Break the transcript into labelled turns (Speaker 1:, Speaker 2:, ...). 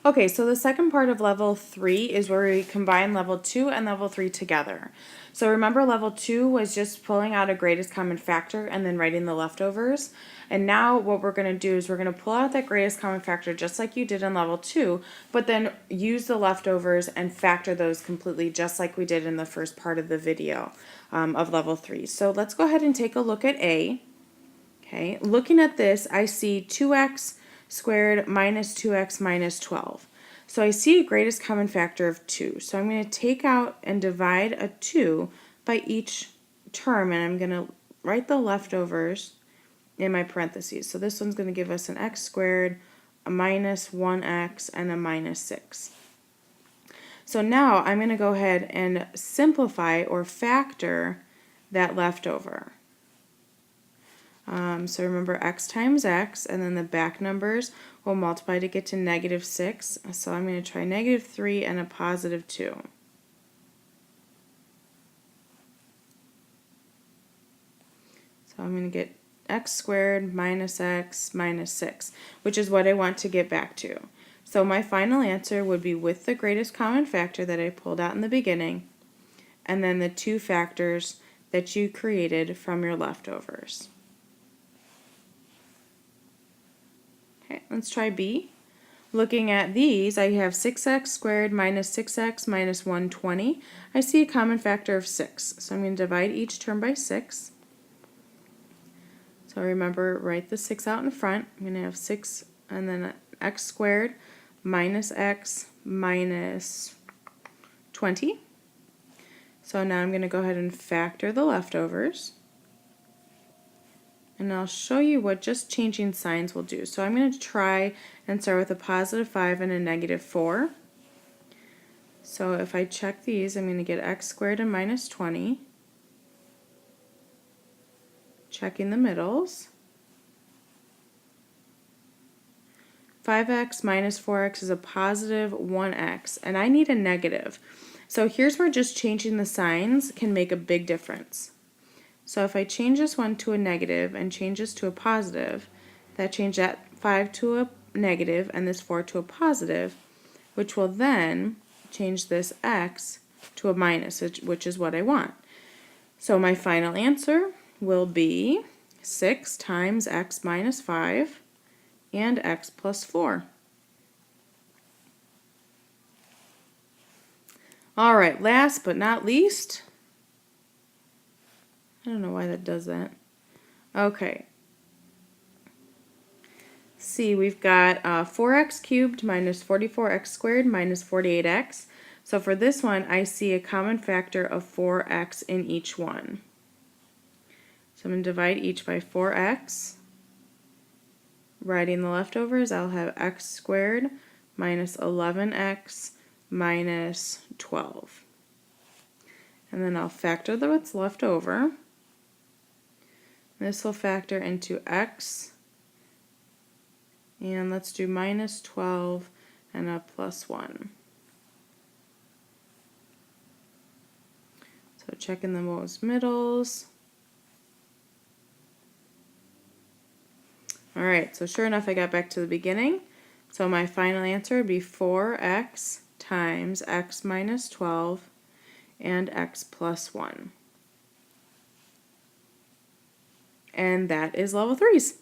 Speaker 1: Okay, so the second part of level 3 is where we combine level 2 and level 3 together. So remember, level 2 was just pulling out a greatest common factor and then writing the leftovers. And now what we're going to do is we're going to pull out that greatest common factor just like you did in level 2, but then use the leftovers and factor those completely just like we did in the first part of the video of level 3. So let's go ahead and take a look at A. Okay, looking at this, I see 2x squared minus 2x minus 12. So I see a greatest common factor of 2. So I'm going to take out and divide a 2 by each term, and I'm going to write the leftovers in my parentheses. So this one's going to give us an x squared, a minus 1x, and a minus 6. So now I'm going to go ahead and simplify or factor that leftover. So remember, x times x, and then the back numbers will multiply to get to negative 6. So I'm going to try negative 3 and a positive 2. So I'm going to get x squared minus x minus 6, which is what I want to get back to. So my final answer would be with the greatest common factor that I pulled out in the beginning, and then the two factors that you created from your leftovers. Okay, let's try B. Looking at these, I have 6x squared minus 6x minus 120. I see a common factor of 6, so I'm going to divide each term by 6. So remember, write the 6 out in front. I'm going to have 6 and then x squared minus x minus 20. So now I'm going to go ahead and factor the leftovers. And I'll show you what just changing signs will do. So I'm going to try and start with a positive 5 and a negative 4. So if I check these, I'm going to get x squared and minus 20. Checking the middles. 5x minus 4x is a positive 1x, and I need a negative. So here's where just changing the signs can make a big difference. So if I change this one to a negative and change this to a positive, that changed that 5 to a negative and this 4 to a positive, which will then change this x to a minus, which is what I want. So my final answer will be 6 times x minus 5 and x plus 4. All right, last but not least, I don't know why that does that. Okay. See, we've got 4x cubed minus 44x squared minus 48x. So for this one, I see a common factor of 4x in each one. So I'm going to divide each by 4x. Writing the leftovers, I'll have x squared minus 11x minus 12. And then I'll factor what's left over. This will factor into x, and let's do minus 12 and a plus 1. So checking the most middles. Alright, so sure enough I got back to the beginning. So my final answer would be 4x times x minus 12 and x plus 1. And that is level 3's.